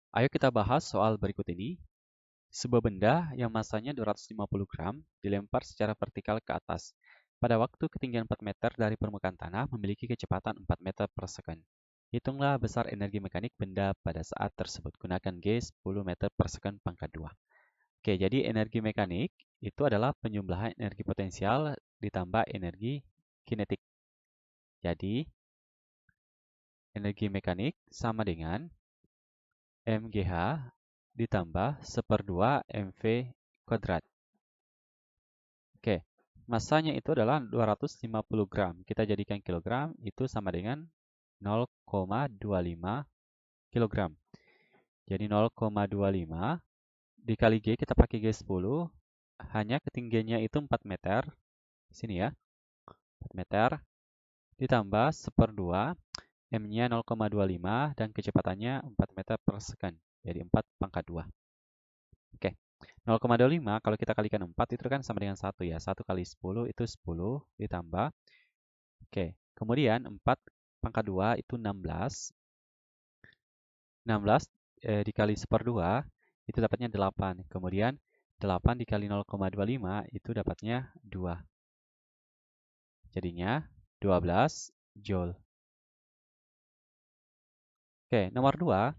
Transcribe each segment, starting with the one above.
Ayo kita bahas soal berikut ini. Sebuah benda yang masanya 250 gram dilempar secara vertikal ke atas. Pada waktu ketinggian 4 meter dari permukaan tanah memiliki kecepatan 4 meter per second. Hitunglah besar energi mekanik benda pada saat tersebut. Gunakan G 10 meter per second pangkat 2. Oke, jadi energi mekanik itu adalah penjumlahan energi potensial ditambah energi kinetik. Jadi, energi mekanik sama dengan MGH ditambah 1/2 MV kuadrat. Oke, masanya itu adalah 250 gram. Kita jadikan kilogram, itu sama dengan 0,25 kilogram. Jadi 0,25 dikali G, kita pakai G10, hanya ketinggiannya itu 4 meter. Sini ya, 4 meter. Ditambah 1/2, M-nya 0,25, dan kecepatannya 4 meter per second. Jadi 4 pangkat 2. Oke, 0,25 kalau kita kalikan 4 itu kan sama dengan 1 ya. 1 kali 10 itu 10 ditambah. Oke, kemudian 4 pangkat 2 itu 16. 16 dikali 1/2 itu dapatnya 8. Kemudian 8 dikali 0,25 itu dapatnya 2. Jadinya 12 Joule. Oke, nomor 2.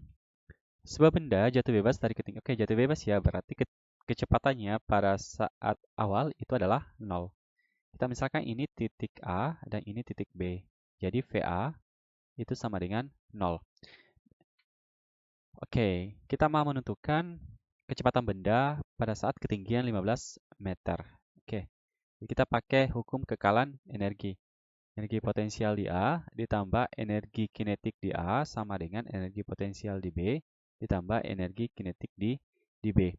Sebuah benda jatuh bebas dari ketinggian. Oke, jatuh bebas ya, berarti kecepatannya pada saat awal itu adalah 0. Kita misalkan ini titik A dan ini titik B. Jadi VA itu sama dengan 0. Oke, kita mau menentukan kecepatan benda pada saat ketinggian 15 meter. Oke, kita pakai hukum kekalan energi. Energi potensial di A ditambah energi kinetik di A sama dengan energi potensial di B ditambah energi kinetik di B.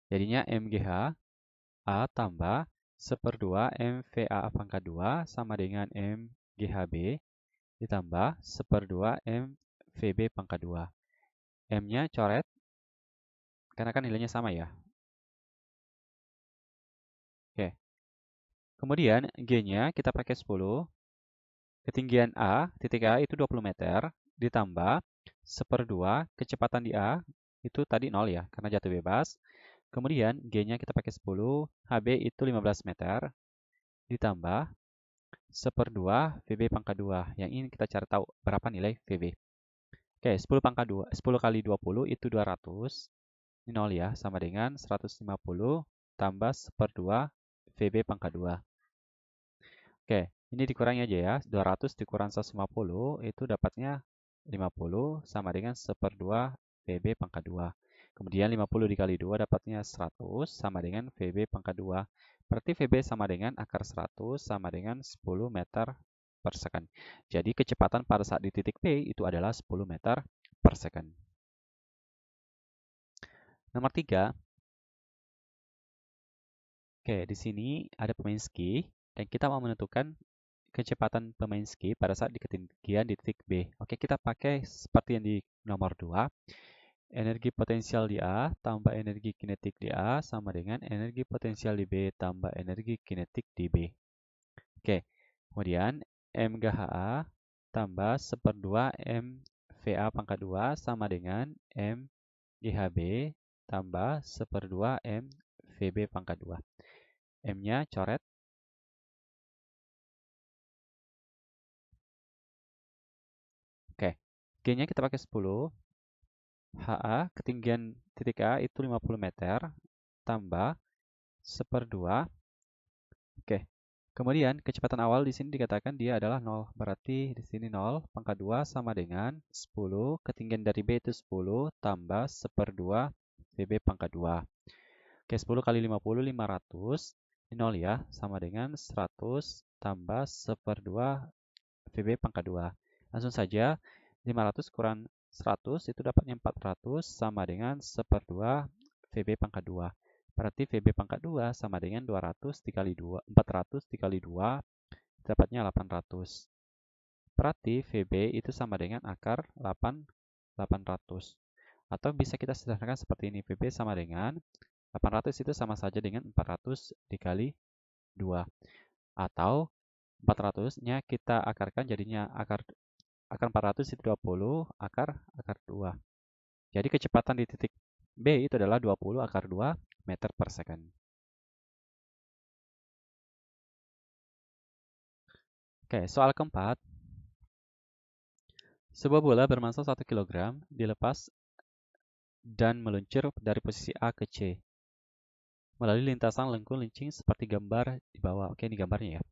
Jadinya MGH A tambah 1/2 MVA pangkat 2 sama dengan MGHB ditambah 1/2 MVB pangkat 2. M-nya coret, karena kan nilainya sama ya. Oke. Kemudian G-nya kita pakai 10. Ketinggian A, titik A itu 20 meter, ditambah 1/2 kecepatan di A, itu tadi 0 ya, karena jatuh bebas. Kemudian G-nya kita pakai 10, HB itu 15 meter, ditambah 1/2 VB pangkat 2. Yang ini kita cari tahu berapa nilai VB. Oke, 10 pangkat 2, 10 kali 20 itu 200. Ini 0 ya, sama dengan 150 tambah 1/2 VB pangkat 2. Oke, ini dikurangi aja ya. 200 dikurang 150 itu dapatnya 50 sama dengan 1/2 VB pangkat 2. Kemudian 50 dikali 2 dapatnya 100 sama dengan VB pangkat 2. Berarti VB sama dengan akar 100 sama dengan 10 meter per second. Jadi kecepatan pada saat di titik P itu adalah 10 meter per second. Nomor 3. Oke, di sini ada pemain ski dan kita mau menentukan kecepatan pemain ski pada saat di ketinggian di titik B. Oke, kita pakai seperti yang di nomor 2. Energi potensial di A tambah energi kinetik di A sama dengan energi potensial di B tambah energi kinetik di B. Oke, kemudian MGHA tambah 1/2 MVA pangkat 2 sama dengan MGHB tambah 1/2 MVB pangkat 2. M-nya coret. Oke, G-nya kita pakai 10. HA, ketinggian titik A itu 50 meter, tambah 1/2. Oke, kemudian kecepatan awal di sini dikatakan dia adalah 0. Berarti di sini 0 pangkat 2 sama dengan 10. Ketinggian dari B itu 10 tambah 1/2 VB pangkat 2. Oke, 10 kali 50, 500. Ini 0 ya, sama dengan 100 tambah 1/2 VB pangkat 2. Langsung saja, 500 kurang 100 itu dapatnya 400 sama dengan 1/2 VB pangkat 2. Berarti VB pangkat 2 sama dengan 200 dikali 2, 400 dikali 2, dapatnya 800. Berarti VB itu sama dengan akar 800. Atau bisa kita sederhanakan seperti ini, VB sama dengan 800 itu sama saja dengan 400 dikali 2. Atau 400-nya kita akarkan jadinya akar 400 itu 20, akar 2. Jadi kecepatan di titik B itu adalah 20 akar 2 meter per second. Oke, soal keempat. Sebuah bola bermassa 1 kg dilepas dan meluncur dari posisi A ke C melalui lintasan lengkung lincing seperti gambar di bawah. Oke, ini gambarnya ya.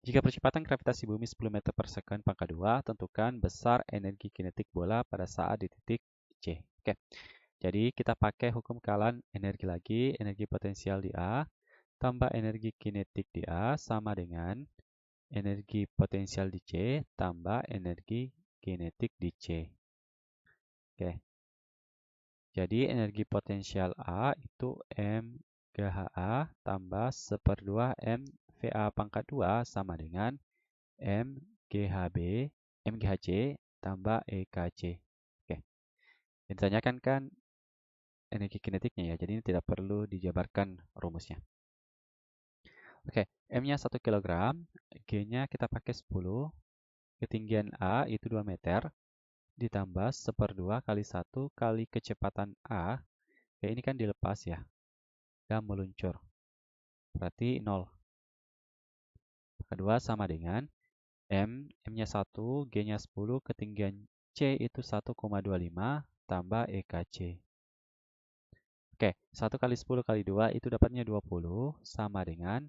Jika percepatan gravitasi bumi 10 meter per second pangkat 2, tentukan besar energi kinetik bola pada saat di titik C. Oke, jadi kita pakai hukum kekalan energi lagi. Energi potensial di A tambah energi kinetik di A sama dengan energi potensial di C tambah energi kinetik di C. Oke, jadi energi potensial A itu M GHA tambah 1/2 M VA pangkat 2 sama dengan M GHB, MGHC tambah EKC. Oke, yang ditanyakan kan energi kinetiknya ya, jadi ini tidak perlu dijabarkan rumusnya. Oke, M-nya 1 kg, G-nya kita pakai 10, ketinggian A itu 2 meter, ditambah 1/2 kali 1 kali kecepatan A, ya ini kan dilepas ya, dan meluncur. Berarti 0. Kedua sama dengan M-nya 1, G-nya 10, ketinggian C itu 1,25 tambah EKC. Oke, 1 kali 10 kali 2 itu dapatnya 20 sama dengan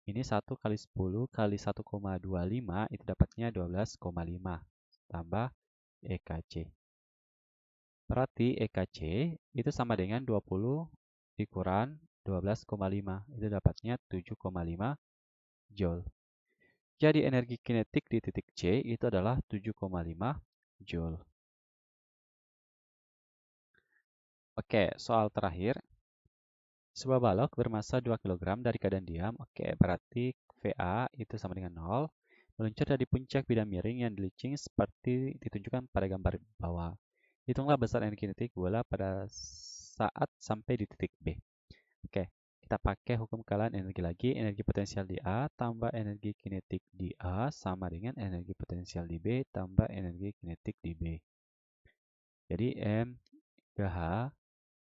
ini 1 kali 10 kali 1,25 itu dapatnya 12,5 tambah EKC. Berarti EKC itu sama dengan 20 dikurang 12,5. Itu dapatnya 7,5 Joule. Jadi energi kinetik di titik C itu adalah 7,5 Joule. Oke, soal terakhir. Sebuah balok bermassa 2 kg dari keadaan diam. Oke, berarti VA itu sama dengan 0. Meluncur dari puncak bidang miring yang dilincing seperti ditunjukkan pada gambar bawah. Hitunglah besar energi kinetik bola pada saat sampai di titik B. Oke, kita pakai hukum kekalan energi lagi. Energi potensial di A tambah energi kinetik di A sama dengan energi potensial di B tambah energi kinetik di B. Jadi M GH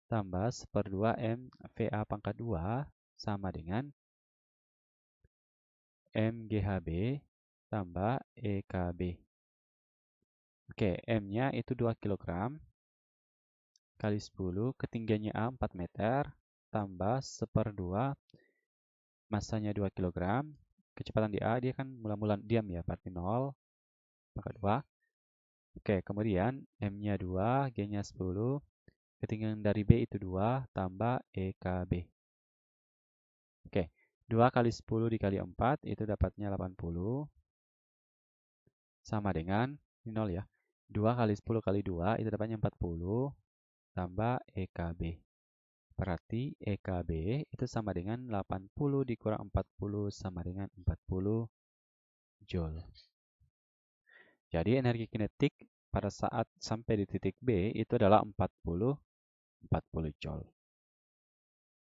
tambah 1/2 M VA pangkat 2 sama dengan MGHB tambah EKB. Oke, M-nya itu 2 kg kali 10, ketinggiannya A 4 meter, tambah 1/2, massanya 2 kg, kecepatan di A dia kan mula-mula diam ya, berarti 0, pangkat 2. Oke, kemudian M-nya 2, G-nya 10, ketinggian dari B itu 2, tambah EKB. Oke, 2 kali 10 dikali 4 itu dapatnya 80 sama dengan ini 0 ya. 2 kali 10 kali 2 itu dapatnya 40 tambah EKB. Berarti EKB itu sama dengan 80 dikurang 40 sama dengan 40 Joule. Jadi energi kinetik pada saat sampai di titik B itu adalah 40 Joule.